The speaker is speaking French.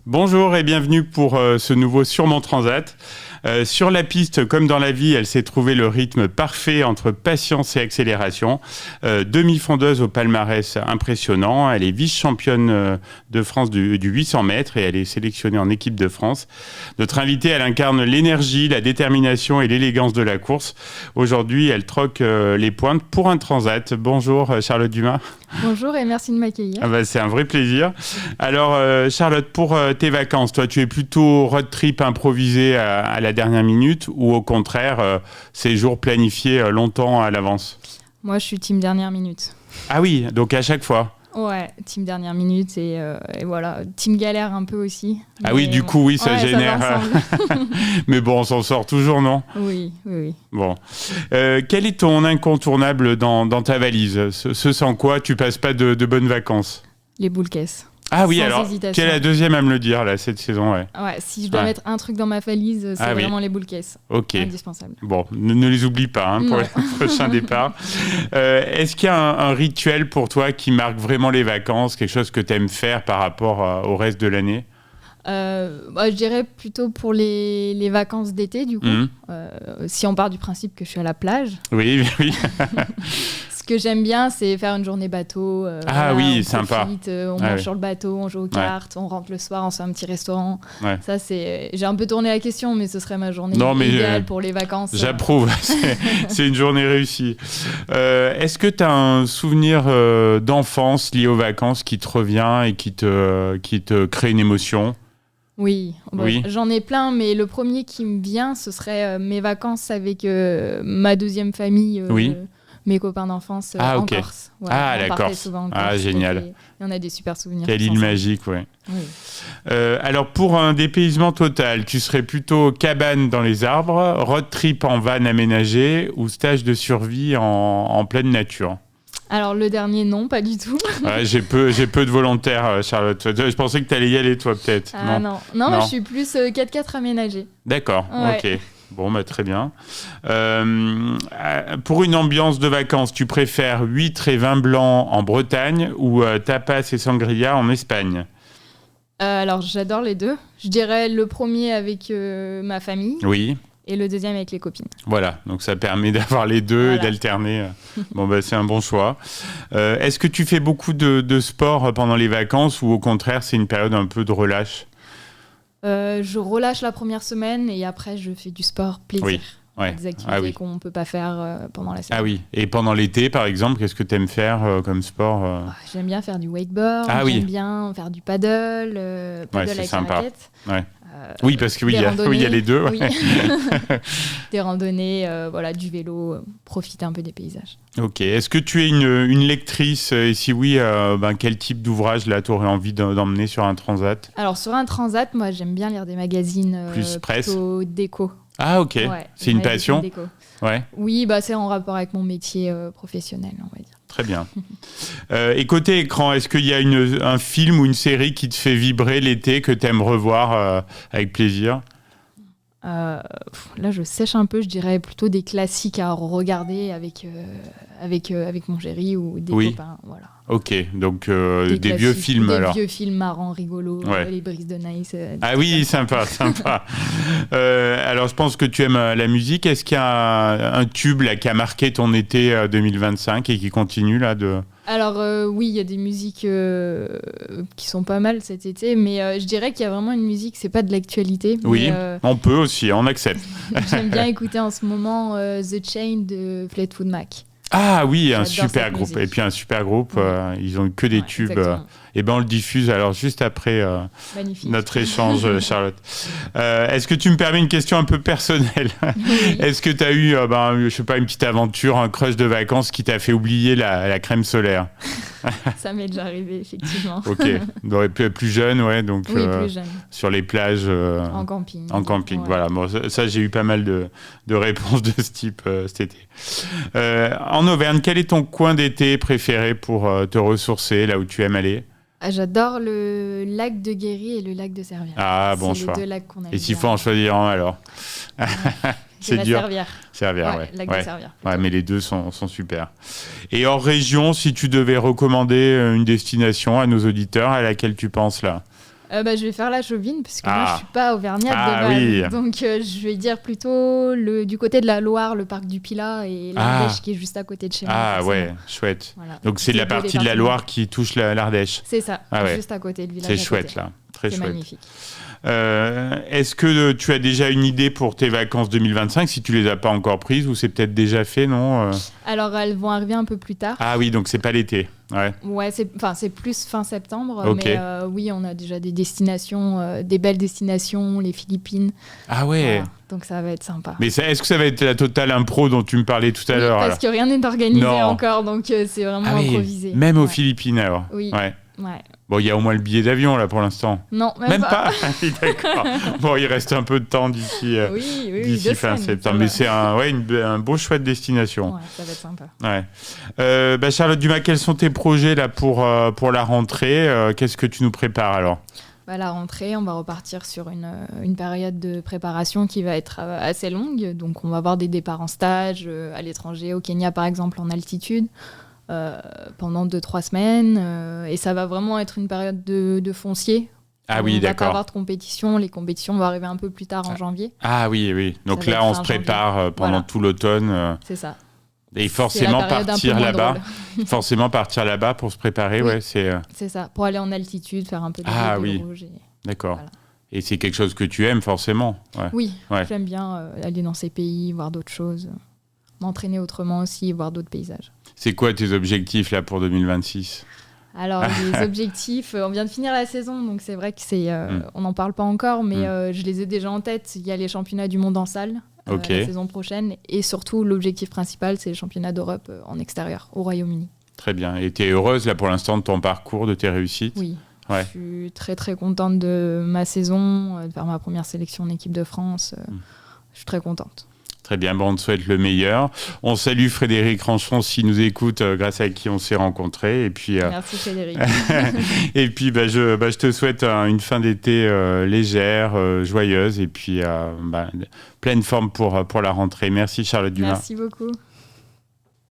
Bonjour et bienvenue pour ce nouveau Sur mon Transat. Sur la piste, comme dans la vie, elle s'est trouvée le rythme parfait entre patience et accélération. Demi-fondeuse au palmarès impressionnant. Elle est vice-championne de France du 800 mètres et elle est sélectionnée en équipe de France. Notre invitée, elle incarne l'énergie, la détermination et l'élégance de la course. Aujourd'hui, elle troque les pointes pour un transat. Bonjour Charlotte Dumas. Bonjour et merci de m'accueillir. C'est un vrai plaisir. Alors Charlotte, pour tes vacances, toi tu es plutôt road trip improvisé à la dernière minute ou au contraire séjour planifié longtemps à l'avance? Moi je suis team dernière minute. Ah oui, donc à chaque fois? Ouais, team dernière minute et voilà, team galère un peu aussi. Ah oui, du coup oui, ça génère. Ça Mais bon, on s'en sort toujours, non? Oui. Bon. Quel est ton incontournable dans ta valise? Ce sans quoi tu passes pas de bonnes vacances? Les boules caisses. Ah oui, sans alors, hésitation. quelle est la deuxième à me le dire, là, cette saison, ouais. Ouais, si je dois mettre un truc dans ma valise, c'est vraiment les boules caisses. Ok. Indispensable. Bon, ne les oublie pas pour le prochain départ. Est-ce qu'il y a un rituel pour toi qui marque vraiment les vacances, quelque chose que tu aimes faire par rapport au reste de l'année? Je dirais plutôt pour les vacances d'été, du coup. Si on part du principe que je suis à la plage. Oui. Ce que j'aime bien, c'est faire une journée bateau. Oui, on sympa. Profite, on mange sur le bateau, on joue aux cartes, on rentre le soir, on se fait un petit restaurant. Ouais. Ça, c'est... J'ai un peu tourné la question, mais ce serait ma journée idéale pour les vacances. J'approuve, c'est une journée réussie. Est-ce que tu as un souvenir d'enfance lié aux vacances qui te revient et qui te crée une émotion? Oui. J'en ai plein, mais le premier qui me vient, ce serait mes vacances avec ma deuxième famille. Mes copains d'enfance en Corse. Voilà, on partait souvent en Corse. Génial. Et on a des super souvenirs. Quelle île magique, oui. Oui. Alors, pour un dépaysement total, tu serais plutôt cabane dans les arbres, road trip en van aménagé ou stage de survie en pleine nature? Alors, le dernier, non, pas du tout. J'ai peu de volontaires, Charlotte. Je pensais que tu allais y aller, toi, peut-être. Non, moi, je suis plus 4x4 aménagé. D'accord, ok. Bon, très bien. Pour une ambiance de vacances, tu préfères huîtres et vin blanc en Bretagne ou tapas et sangria en Espagne? Alors, j'adore les deux. Je dirais le premier avec ma famille. Oui. Et le deuxième avec les copines. Voilà, donc ça permet d'avoir les deux et d'alterner. C'est un bon choix. Est-ce que tu fais beaucoup de sport pendant les vacances ou au contraire, c'est une période un peu de relâche? Je relâche la première semaine et après je fais du sport plaisir. Oui. Ouais. Des activités qu'on ne peut pas faire pendant la semaine. Ah oui, et pendant l'été par exemple, qu'est-ce que tu aimes faire comme sport? J'aime bien faire du wakeboard, j'aime bien faire du paddle avec la raquette. Ouais. Oui, parce que il y a les deux. Oui. Des randonnées, du vélo, profiter un peu des paysages. Ok. Est-ce que tu es une lectrice? Et si oui, quel type d'ouvrage là tu aurais envie d'emmener sur un transat? Alors sur un transat, moi j'aime bien lire des magazines plus presse, plutôt déco. Ah ok. C'est une passion. Déco. Ouais. Oui, c'est en rapport avec mon métier professionnel, on va dire. Très bien. Et côté écran, est-ce qu'il y a un film ou une série qui te fait vibrer l'été, que tu aimes revoir avec plaisir? Là, je sèche un peu, je dirais plutôt des classiques à regarder avec mon chéri ou des copains. Voilà. Ok, donc des vieux films alors. Des vieux films marrants, rigolos, les Brises de Nice. Oui, sympa. Alors, je pense que tu aimes la musique. Est-ce qu'il y a un tube là, qui a marqué ton été 2025 et qui continue là de... Alors oui, il y a des musiques qui sont pas mal cet été, mais je dirais qu'il y a vraiment une musique, c'est pas de l'actualité. Oui, on peut aussi, on accepte. J'aime bien écouter en ce moment The Chain de Fleetwood Mac. Ah oui, un super groupe. Musique. Et puis un super groupe, ils ont que des tubes. On le diffuse alors juste après notre échange, Charlotte. Est-ce que tu me permets une question un peu personnelle? Oui. Est-ce que tu as eu, je sais pas, une petite aventure, un crush de vacances qui t'a fait oublier la crème solaire? Ça m'est déjà arrivé, effectivement. Ok, donc plus jeune, donc plus jeune. sur les plages. En camping. En camping, voilà. Bon, ça, j'ai eu pas mal de réponses de ce type cet été. En Auvergne, quel est ton coin d'été préféré pour te ressourcer, là où tu aimes aller? J'adore le lac de Guéry et le lac de Servières. Ah, bon choix. C'est les deux lacs qu'on aime. Et s'il faut en choisir un, alors? C'est dur. Servières, lac de Servières. Ouais, mais les deux sont super. Et hors région, si tu devais recommander une destination à nos auditeurs, à laquelle tu penses là? Je vais faire la chauvine, parce que moi, je suis pas auvergnate de base. Oui. Donc, je vais dire plutôt du côté de la Loire, le parc du Pilat et l'Ardèche qui est juste à côté de chez moi. Ah ouais, chouette. Voilà. Donc, c'est la partie de la Loire qui touche l'Ardèche. C'est ça, juste à côté, le village. C'est chouette, là. Très chouette. C'est magnifique. Est-ce que tu as déjà une idée pour tes vacances 2025, si tu les as pas encore prises, ou c'est peut-être déjà fait, non Alors, elles vont arriver un peu plus tard. Ah oui, donc c'est pas l'été. Ouais, c'est plus fin septembre, mais oui, on a déjà des destinations, des belles destinations, les Philippines. Ah ouais. Voilà. Donc ça va être sympa. Mais est-ce que ça va être la totale impro dont tu me parlais tout à l'heure? Parce que rien n'est organisé encore, donc c'est vraiment improvisé. Même aux Philippines alors. Oui. Ouais. Bon, il y a au moins le billet d'avion là pour l'instant. Non, même pas. D'accord. Bon, il reste un peu de temps d'ici fin septembre. Mais c'est un beau choix de destination. Ouais, ça va être sympa. Ouais. Charlotte Dumas, quels sont tes projets là pour la rentrée? Qu'est-ce que tu nous prépares alors? La rentrée, on va repartir sur une période de préparation qui va être assez longue. Donc, on va avoir des départs en stage à l'étranger, au Kenya par exemple, en altitude. Pendant 2-3 semaines et ça va vraiment être une période de foncier. Ah oui, d'accord. On va pas avoir de compétition. Les compétitions vont arriver un peu plus tard en janvier. Ah oui. Donc là, on se prépare pendant tout l'automne. C'est ça. Et forcément partir là-bas. Forcément partir là-bas pour se préparer, c'est ça. Pour aller en altitude, faire un peu de rouge. D'accord. Voilà. Et c'est quelque chose que tu aimes forcément. Oui, j'aime bien aller dans ces pays, voir d'autres choses, m'entraîner autrement aussi, voir d'autres paysages. C'est quoi tes objectifs là pour 2026 ? Alors, les objectifs, on vient de finir la saison, donc c'est vrai que on n'en parle pas encore, mais je les ai déjà en tête. Il y a les championnats du monde en salle la saison prochaine, et surtout l'objectif principal, c'est les championnats d'Europe en extérieur, au Royaume-Uni. Très bien. Et tu es heureuse là pour l'instant de ton parcours, de tes réussites ? Oui. Je suis très très contente de ma saison, de faire ma première sélection en équipe de France. Je suis très contente. Très bien, on te souhaite le meilleur. On salue Frédéric Ranchon s'il nous écoute, grâce à qui on s'est rencontrés. Et puis, merci Frédéric. Et puis je te souhaite une fin d'été légère, joyeuse et puis pleine forme pour la rentrée. Merci Charlotte Dumas. Merci beaucoup.